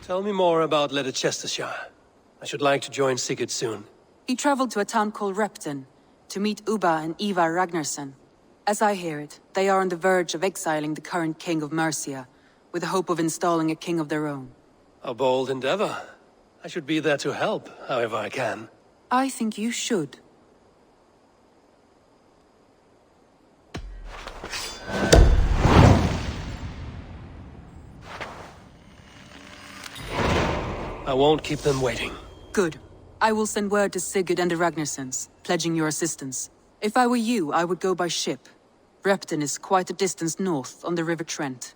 Tell me more about Leicestershire. I should like to join Sigurd soon. He traveled to a town called Repton to meet Ubba and Eva Ragnarson. As I hear it, they are on the verge of exiling the current king of Mercia, with the hope of installing a king of their own. A bold endeavor. I should be there to help, however I can. I think you should. I won't keep them waiting. Good. I will send word to Sigurd and the Ragnarssons, pledging your assistance. If I were you, I would go by ship. Repton is quite a distance north on the River Trent.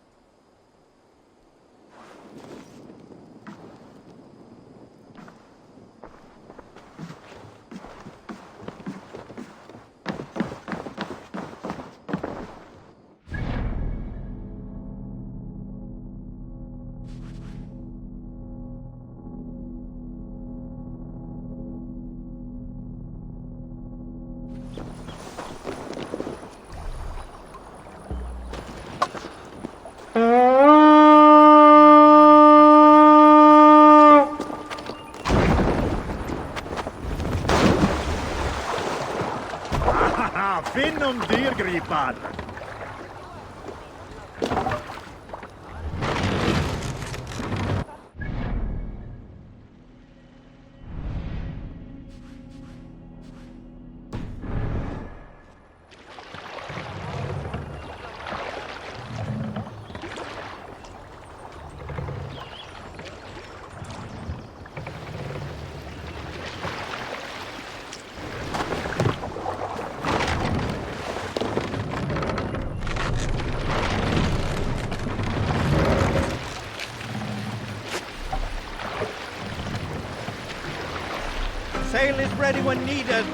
Finn om dyrgripar! Sail is ready when needed.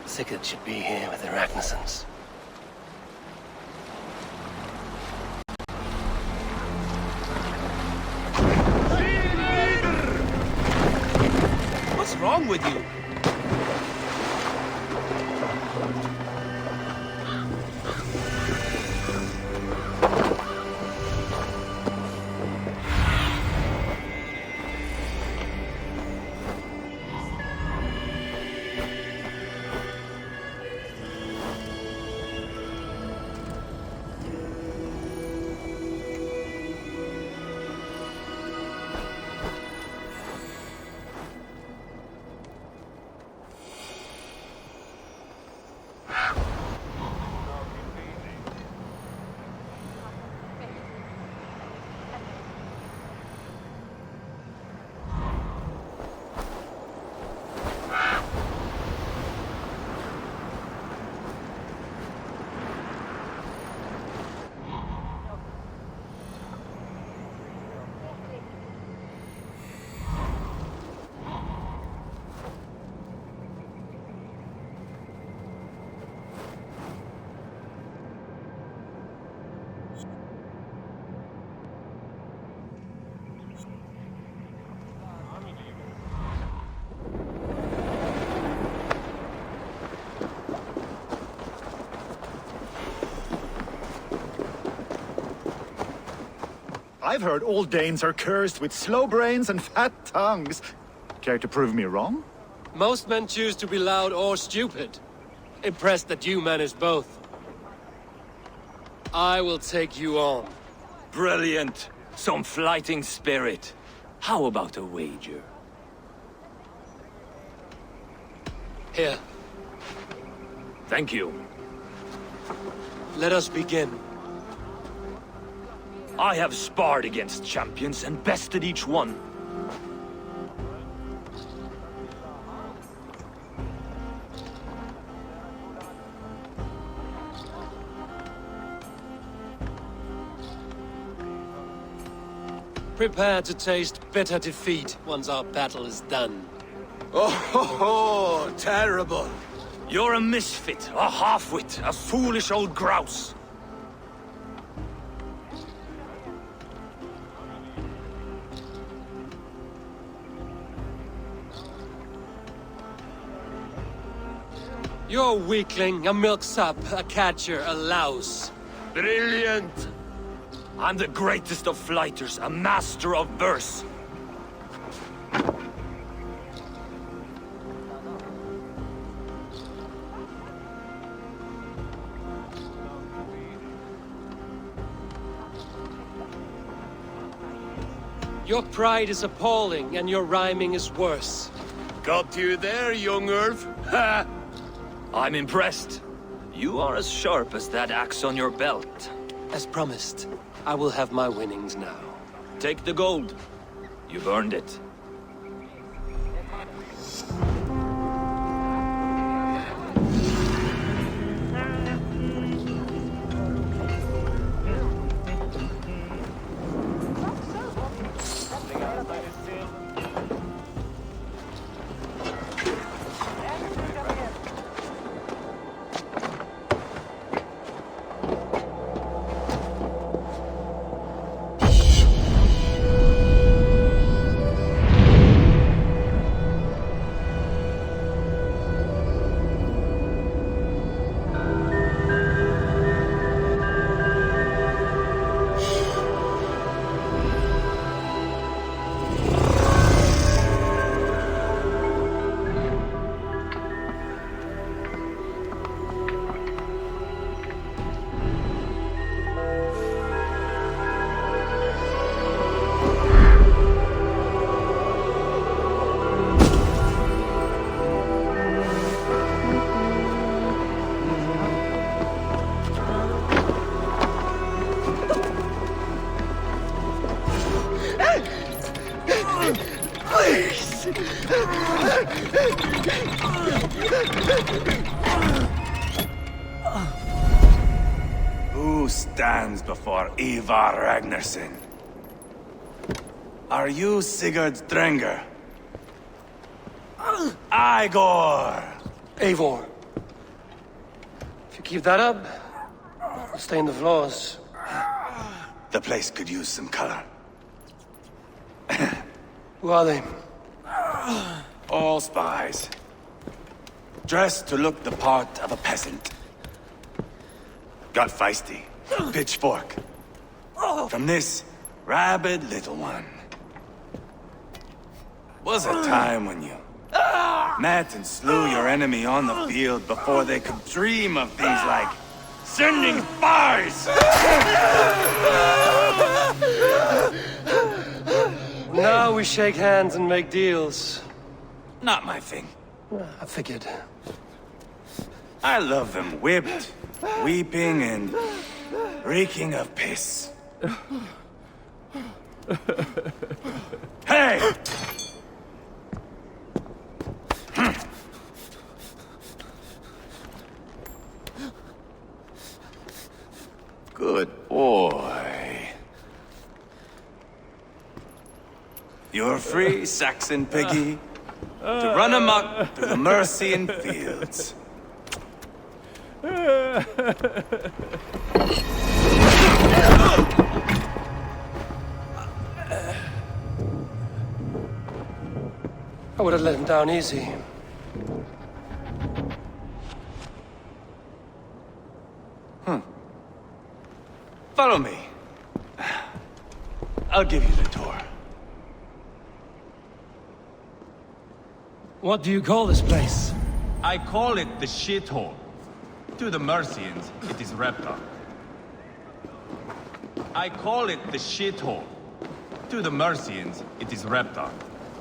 Sigurd should be here with the Ragnarssons. What's wrong with you? I've heard all Danes are cursed with slow brains and fat tongues. Care to prove me wrong? Most men choose to be loud or stupid. Impressed that you manage both. I will take you on. Brilliant. Some flyting spirit. How about a wager? Here, Thank you. let us begin. I have sparred against champions and bested each one. Prepare to taste bitter defeat once our battle is done. Oh, terrible. You're a misfit, a half-wit, a foolish old grouse. You're a weakling, a milksop, a catcher, a louse. Brilliant. I'm the greatest of flighters, a master of verse. Your pride is appalling, and your rhyming is worse. Got you there, young Irv. Ha! I'm impressed. You are as sharp as that axe on your belt. As promised, I will have my winnings now. Take the gold. You've earned it. Who stands before Ivar Ragnarsson? Are you Sigurd Drenger? Igor! Eivor. If you keep that up, I'll stain the floors. The place could use some color. Who are they? All spies. Dressed to look the part of a peasant. Got feisty. Pitchfork. From this rabid little one. Was a time when you met and slew your enemy on the field before they could dream of things like sending spies! Now we shake hands and make deals. Not my thing. I figured. I love them whipped, weeping, and reeking of piss. Hey! Good boy. You're free, Saxon piggy, to run amok through the Mercian fields. I would have let him down easy. Follow me. I'll give you the tour. What do you call this place? I call it the shithole. To the Mercians, it is Repton. I call it the shithole. To the Mercians, it is Repton.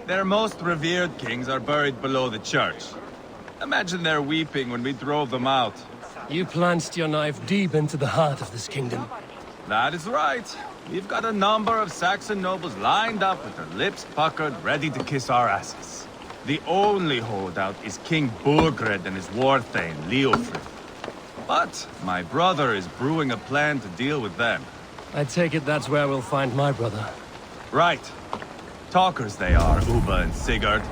Their most revered kings are buried below the church. Imagine their weeping when we drove them out. You plunged your knife deep into the heart of this kingdom. That is right. We've got a number of Saxon nobles lined up with their lips puckered, ready to kiss our asses. The only holdout is King Burgred and his war thane, Leofrid. But my brother is brewing a plan to deal with them. I take it that's where we'll find my brother. Right. Talkers they are, Uba and Sigurd.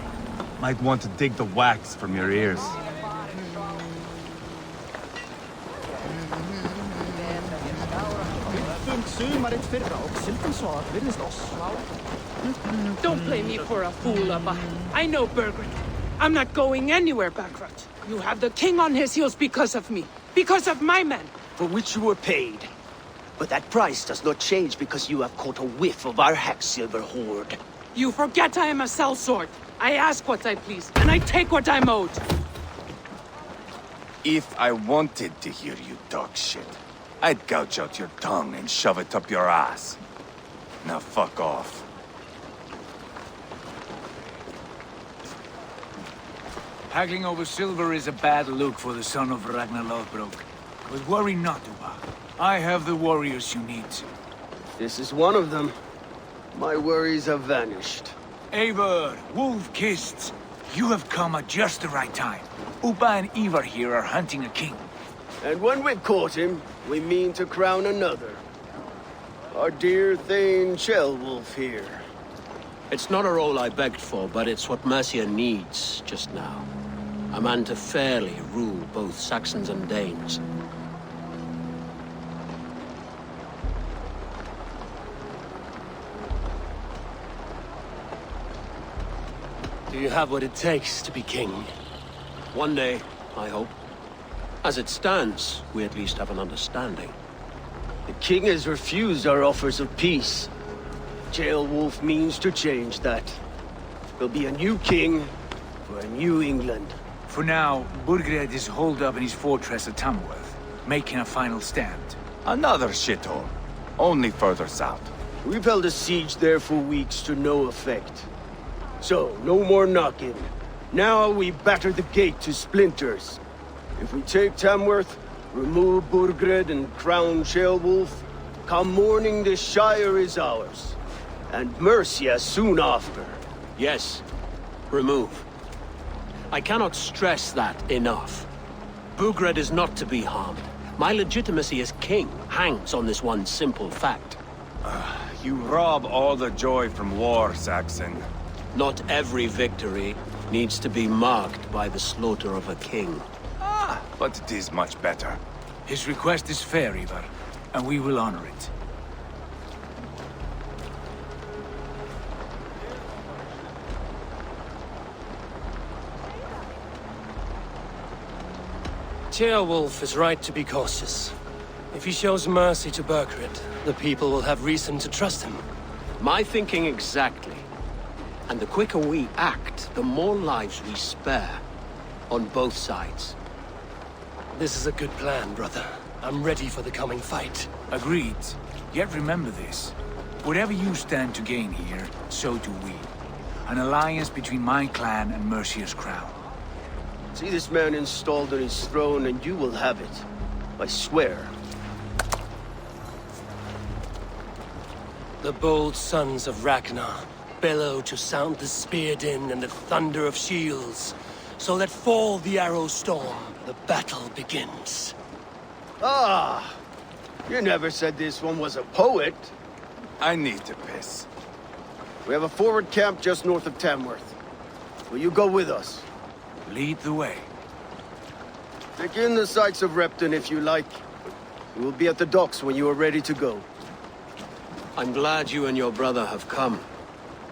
Might want to dig the wax from your ears. Don't play me for a fool, Abba. I know Burgred. I'm not going anywhere backward. You have the king on his heels because of me. Because of my men. For which you were paid. But that price does not change because you have caught a whiff of our Hacksilver hoard. You forget I am a sellsword. I ask what I please, and I take what I'm owed. If I wanted to hear you talk shit, I'd gouge out your tongue and shove it up your ass. Now fuck off. Haggling over silver is a bad look for the son of Ragnar Lothbrok. But worry not, Uba. I have the warriors you need. This is one of them. My worries have vanished. Eivor, wolf-kissed. You have come at just the right time. Uba and Ivar here are hunting a king. And when we've caught him, we mean to crown another. Our dear Thane Ceolwulf here. It's not a role I begged for, but it's what Mercia needs just now. A man to fairly rule both Saxons and Danes. Do you have what it takes to be king? One day, I hope. As it stands, we at least have an understanding. The king has refused our offers of peace. Ceolwulf means to change that. There'll be a new king for a new England. For now, Burgred is holed up in his fortress at Tamworth, making a final stand. Another shithole. Only further south. We've held a siege there for weeks to no effect. So, no more knocking. Now we batter the gate to splinters. If we take Tamworth, remove Burgred and crown Ceolwulf, come morning the Shire is ours. And Mercia soon after. Yes, remove. I cannot stress that enough. Burgred is not to be harmed. My legitimacy as king hangs on this one simple fact. You rob all the joy from war, Saxon. Not every victory needs to be marked by the slaughter of a king. But it is much better. His request is fair, Ivar, and we will honor it. Ceolwulf is right to be cautious. If he shows mercy to Burgred, the people will have reason to trust him. My thinking exactly. And the quicker we act, the more lives we spare. On both sides. This is a good plan, brother. I'm ready for the coming fight. Agreed. Yet remember this. Whatever you stand to gain here, so do we. An alliance between my clan and Mercia's crown. See this man installed on his throne and you will have it. I swear. The bold sons of Ragnar bellow to sound the spear din and the thunder of shields. So let fall the arrow storm. The battle begins. Ah! You never said this one was a poet. I need to piss. We have a forward camp just north of Tamworth. Will you go with us? Lead the way. Take in the sights of Repton if you like. We will be at the docks when you are ready to go. I'm glad you and your brother have come.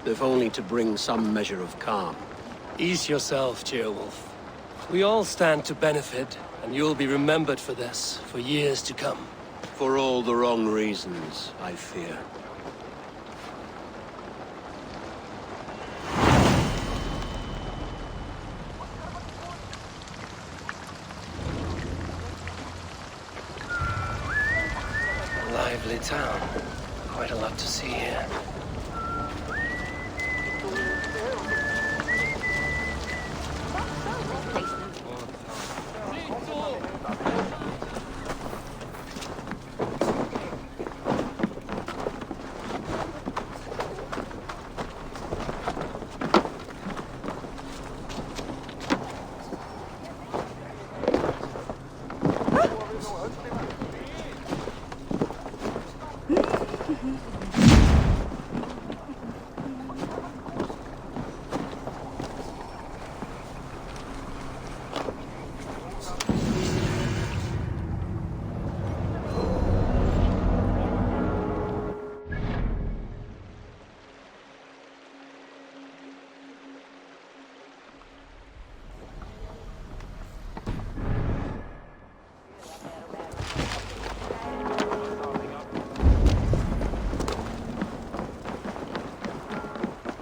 If only to bring some measure of calm. Ease yourself, Ceolwulf. We all stand to benefit, and you'll be remembered for this, for years to come. For all the wrong reasons, I fear. town. Quite a lot to see here.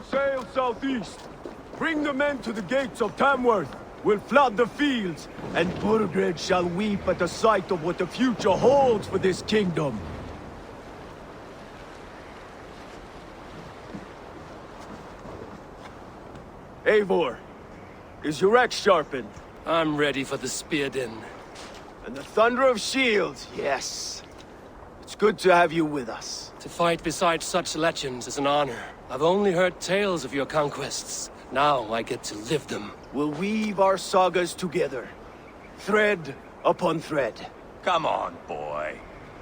Sail southeast. Bring the men to the gates of Tamworth. We'll flood the fields, and Burgred shall weep at the sight of what the future holds for this kingdom. Eivor, is your axe sharpened? I'm ready for the spear din. And the thunder of shields, yes. It's good to have you with us. To fight beside such legends is an honor. I've only heard tales of your conquests. Now I get to live them. We'll weave our sagas together, thread upon thread. Come on, boy.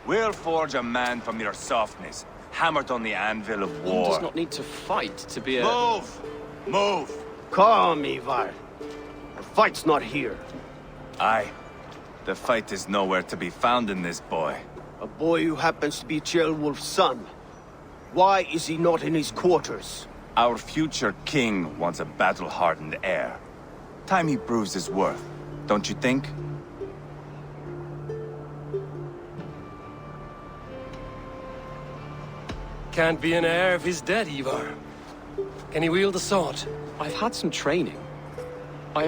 We'll forge a man from your softness, hammered on the anvil of war. One does not need to fight to be a... Move! Move! Calm, Ivar. The fight's not here. Aye. The fight is nowhere to be found in this boy. A boy who happens to be Ceolwulf's son. Why is he not in his quarters? Our future king wants a battle-hardened heir. Time he proves his worth, don't you think? Can't be an heir if he's dead, Ivar. Can he wield a sword? I've had some training. I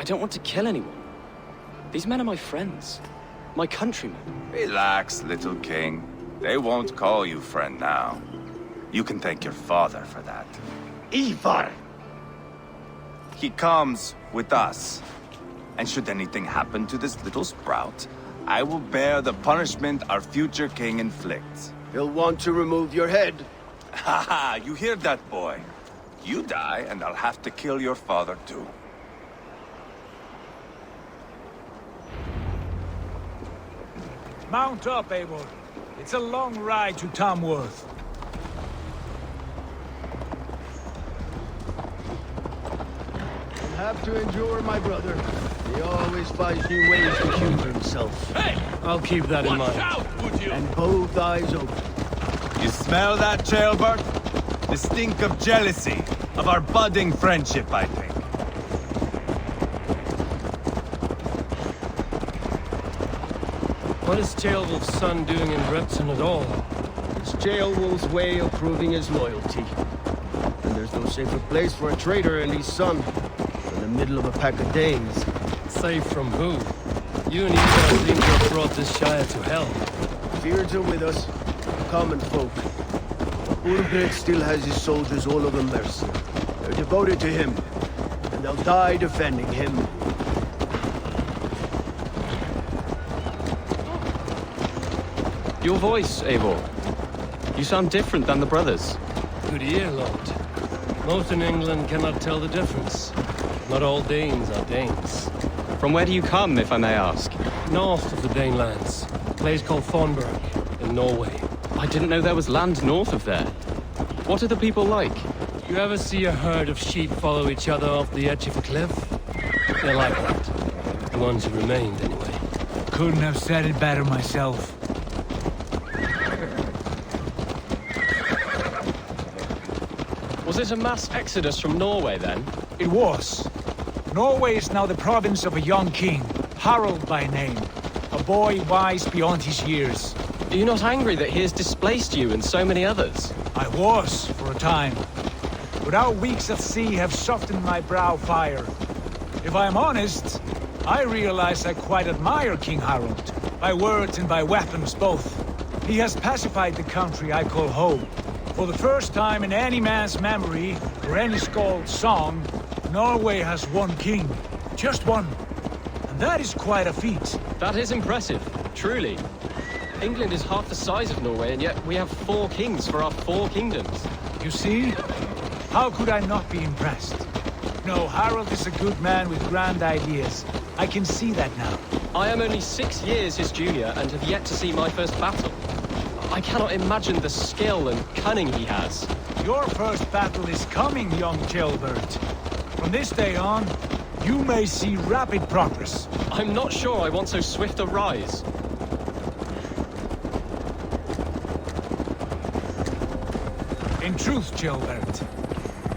don't want to kill anyone. These men are my friends. My countrymen. Relax, little king. They won't call you friend now. You can thank your father for that. Ivar! He comes with us. And should anything happen to this little sprout, I will bear the punishment our future king inflicts. He'll want to remove your head. Haha, you hear that, boy? You die, and I'll have to kill your father, too. Mount up, Eivor. It's a long ride to Tamworth. You'll have to endure, my brother. He always finds new ways to humor himself. Hey! I'll keep that in mind. Would you? And both eyes open. You smell that, Ceolbert? The stink of jealousy, of our budding friendship, I think. What is Ceolwulf's son doing in Repton at all? It's Ceolwulf's way of proving his loyalty. And there's no safer place for a traitor and his son than the middle of a pack of Danes. Safe from who? You and Ivar seem to have brought this Shire to hell. Fears are with us, common folk. Burgred still has his soldiers all over Mercia. They're devoted to him, and they'll die defending him. Your voice, Eivor. You sound different than the brothers. Good ear, Lord. Most in England cannot tell the difference. Not all Danes are Danes. From where do you come, if I may ask? North of the Danelands. A place called Thornburg, in Norway. I didn't know there was land north of there. What are the people like? You ever see a herd of sheep follow each other off the edge of a cliff? They're like that. The ones who remained, anyway. Couldn't have said it better myself. Was it a mass exodus from Norway, then? It was. Norway is now the province of a young king, Harald by name. A boy wise beyond his years. Are you not angry that he has displaced you and so many others? I was, for a time. But our weeks at sea have softened my brow fire. If I am honest, I realize I quite admire King Harald. By words and by weapons both. He has pacified the country I call home. For the first time in any man's memory, or any skald's song, Norway has one king. Just one. And that is quite a feat. That is impressive, truly. England is half the size of Norway, and yet we have 4 kings for our 4 kingdoms. You see? How could I not be impressed? No, Harold is a good man with grand ideas. I can see that now. I am only 6 years his junior and have yet to see my first battle. I cannot imagine the skill and cunning he has. Your first battle is coming, young jailbird. From this day on, you may see rapid progress. I'm not sure I want so swift a rise. In truth, Gilbert,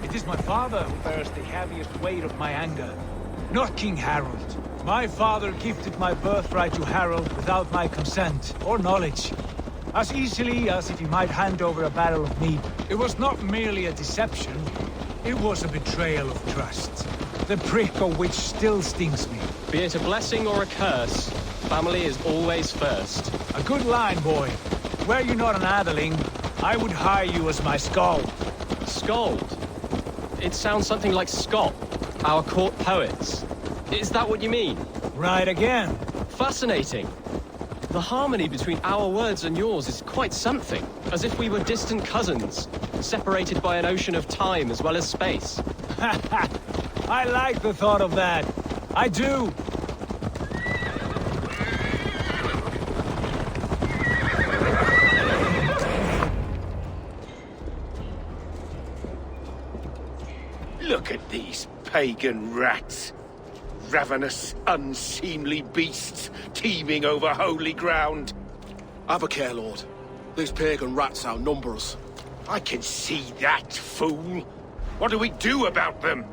it is my father who bears the heaviest weight of my anger, not King Harold. My father gifted my birthright to Harold without my consent or knowledge, as easily as if he might hand over a barrel of mead. It was not merely a deception, it was a betrayal of trust, the prick of which still stings me. Be it a blessing or a curse, family is always first. A good line, boy. Were you not an adeling, I would hire you as my skald. Skald? It sounds something like Scott, our court poets. Is that what you mean? Right again. Fascinating. The harmony between our words and yours is quite something. As if we were distant cousins, separated by an ocean of time as well as space. I like the thought of that. I do. Look at these pagan rats. Ravenous, unseemly beasts teeming over holy ground. Have a care, Lord. These pagan rats outnumber us. I can see that, fool. What do we do about them?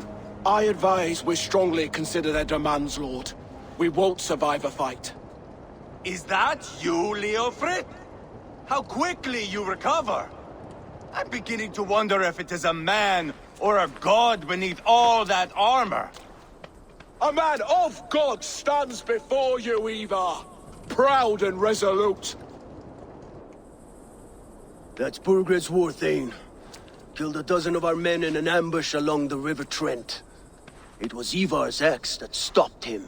I advise we strongly consider their demands, Lord. We won't survive a fight. Is that you, Leofrid? How quickly you recover! I'm beginning to wonder if it is a man or a god beneath all that armor. A man of God stands before you, Ivar. Proud and resolute. That's Burgred's war thane. Killed a dozen of our men in an ambush along the River Trent. It was Ivar's axe that stopped him.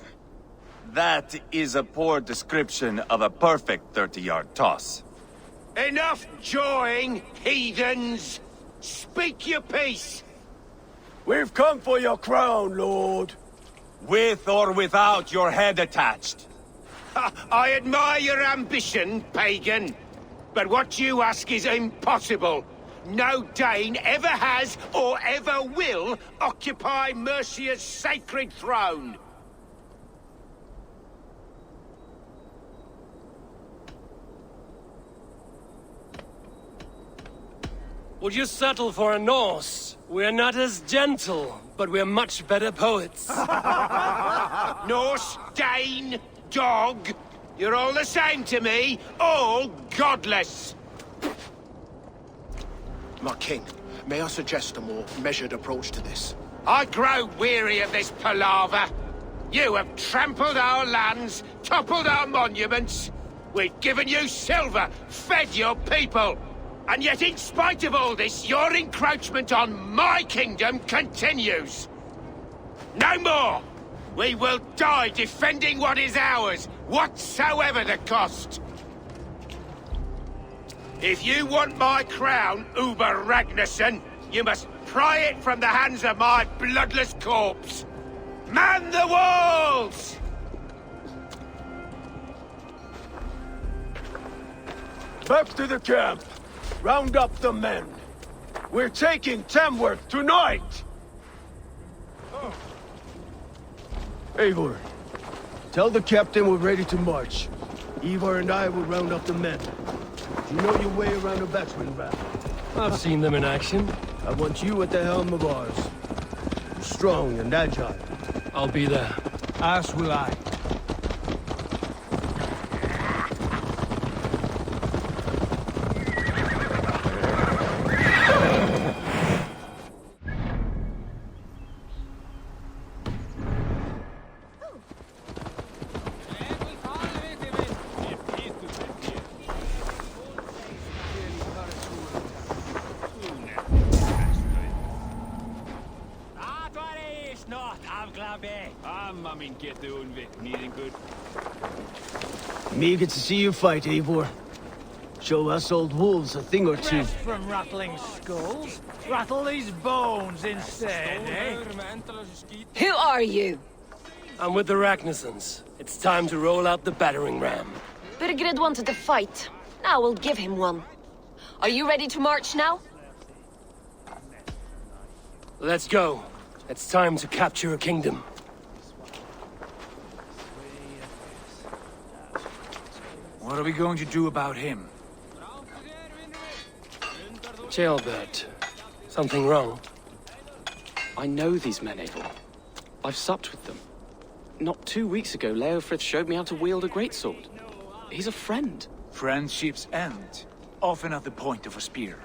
That is a poor description of a perfect 30-yard toss. Enough jawing, heathens! Speak your piece! We've come for your crown, Lord. With or without your head attached. I admire your ambition, pagan. But what you ask is impossible. No Dane ever has or ever will occupy Mercia's sacred throne. Would you settle for a Norse? We're not as gentle, but we're much better poets. Norse, Dane, dog. You're all the same to me. All godless. My king, may I suggest a more measured approach to this? I grow weary of this palaver. You have trampled our lands, toppled our monuments. We've given you silver, fed your people. And yet, in spite of all this, your encroachment on my kingdom continues. No more! We will die defending what is ours, whatsoever the cost. If you want my crown, Uber Ragnarsson, you must pry it from the hands of my bloodless corpse. Man the walls! Back to the camp. Round up the men. We're taking Tamworth tonight! Eivor, tell the captain we're ready to march. Ivar and I will round up the men. You know your way around a batsman raft. I've seen them in action. I want you at the helm of ours. You're strong and agile. I'll be there. As will I. Eager to see you fight, Eivor. Show us old wolves a thing or two. Rest from rattling skulls. Rattle these bones instead, eh? Who are you? I'm with the Ragnarssons. It's time to roll out the battering ram. Birgred wanted to fight. Now we'll give him one. Are you ready to march now? Let's go. It's time to capture a kingdom. What are we going to do about him? Jailbird. Something wrong? I know these men, Eivor. I've supped with them. Not 2 weeks ago, Leofrith showed me how to wield a greatsword. He's a friend. Friendships end, often at the point of a spear.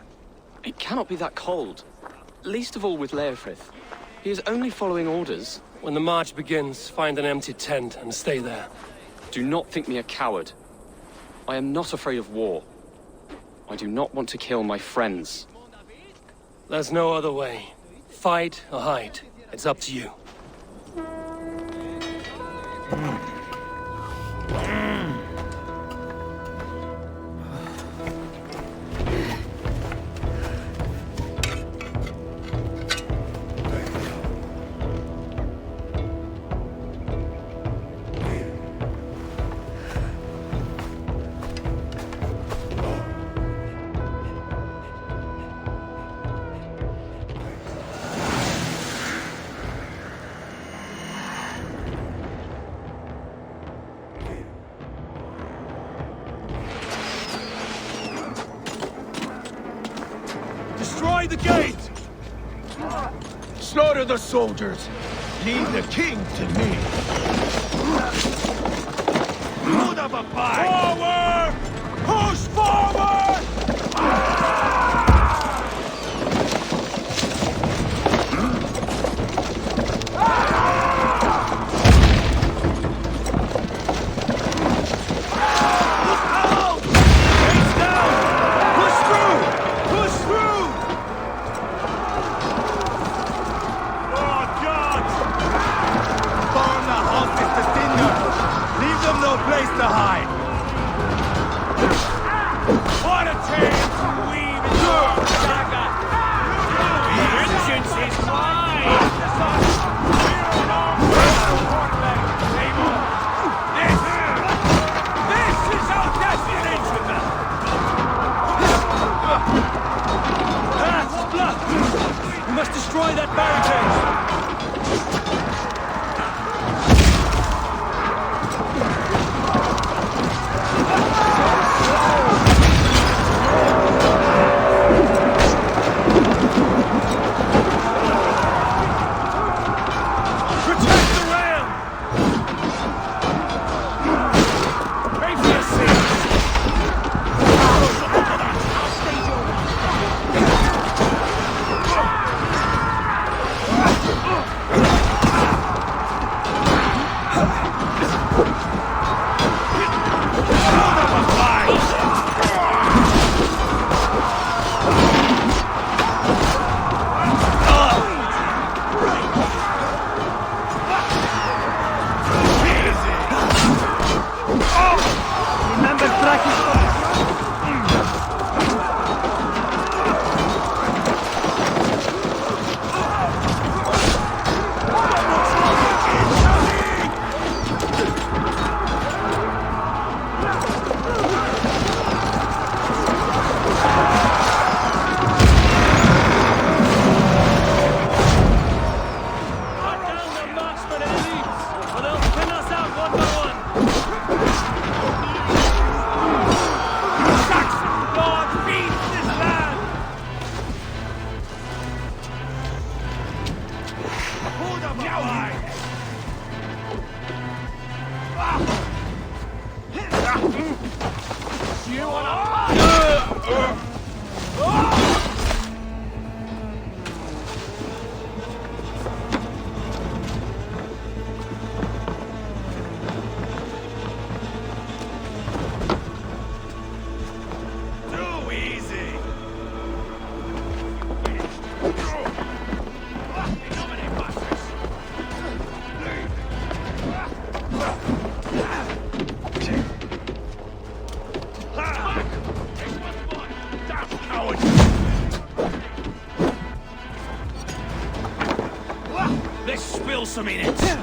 It cannot be that cold. Least of all with Leofrith. He is only following orders. When the march begins, find an empty tent and stay there. Do not think me a coward. I am not afraid of war. I do not want to kill my friends. There's no other way. Fight or hide. It's up to you. Destroy the gate! Slaughter the soldiers! Leave the king to me! Good of a fight! Forward! Push forward! Place to hide! What a chance! Weave in your saga! Vengeance is mine! This is our destination! That's blood! We must destroy that barricade! coward! Let's spill some in it!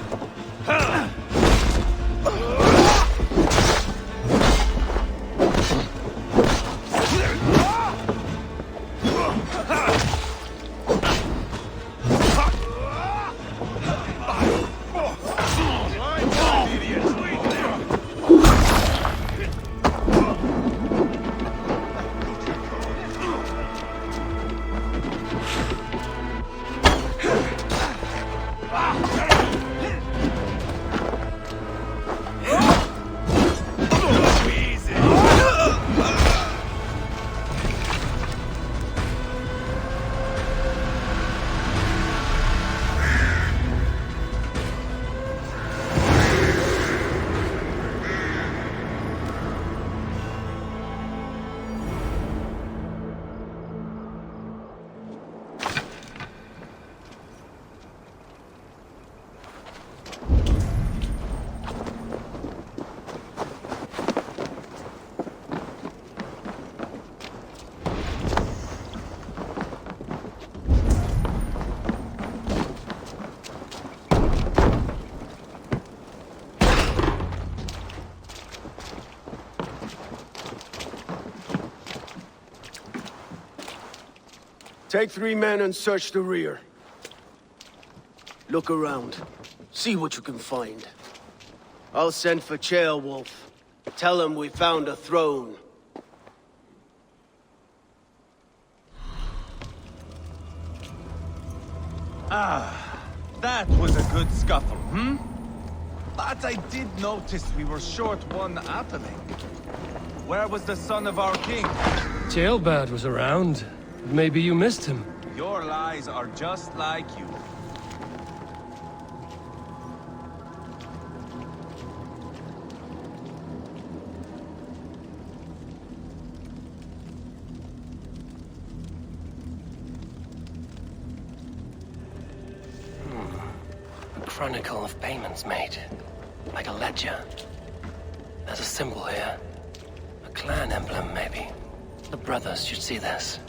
Take 3 men and search the rear. Look around. See what you can find. I'll send for Ceolwulf. Tell him we found a throne. That was a good scuffle, hmm? But I did notice we were short one atheling. Where was the son of our king? Ceolbad was around. Maybe you missed him. Your lies are just like you. A chronicle of payments made. Like a ledger. There's a symbol here. A clan emblem, maybe. The brothers should see this.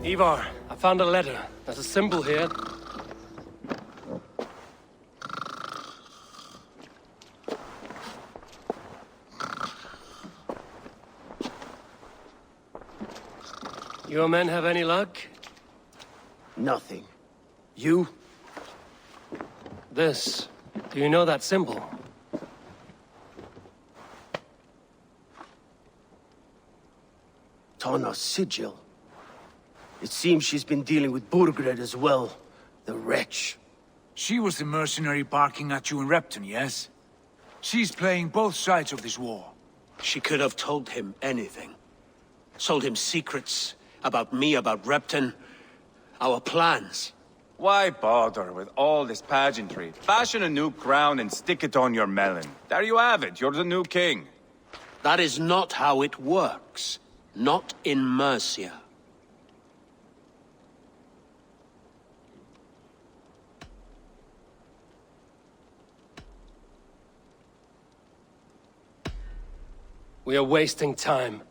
Ivar, I found a letter. There's a symbol here. Your men have any luck? Nothing. You? This. Do you know that symbol? Tana's sigil. It seems she's been dealing with Burgred as well. The wretch. She was the mercenary barking at you in Repton, yes? She's playing both sides of this war. She could have told him anything. Told him secrets about me, about Repton, our plans. Why bother with all this pageantry? Fashion a new crown and stick it on your melon. There you have it, you're the new king. That is not how it works. Not in Mercia. We are wasting time.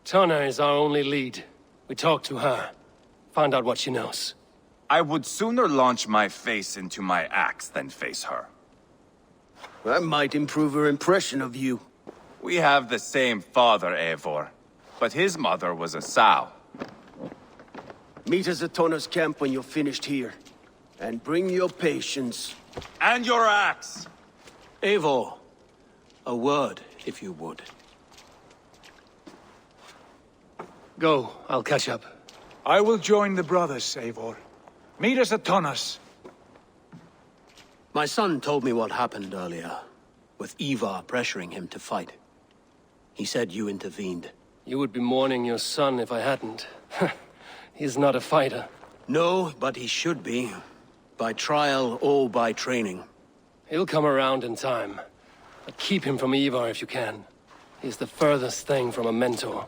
Tana is our only lead. We talk to her. Find out what she knows. I would sooner launch my face into my axe than face her. That might improve her impression of you. We have the same father, Eivor. But his mother was a sow. Meet us at Tana's camp when you're finished here. And bring your patience. And your axe! Eivor, a word, if you would. Go, I'll catch up. I will join the brothers, Eivor. Meet us at Tana's. My son told me what happened earlier, with Ivar pressuring him to fight. He said you intervened. You would be mourning your son if I hadn't. He's not a fighter. No, but he should be. By trial or by training. He'll come around in time. But keep him from Ivar if you can. He's the furthest thing from a mentor.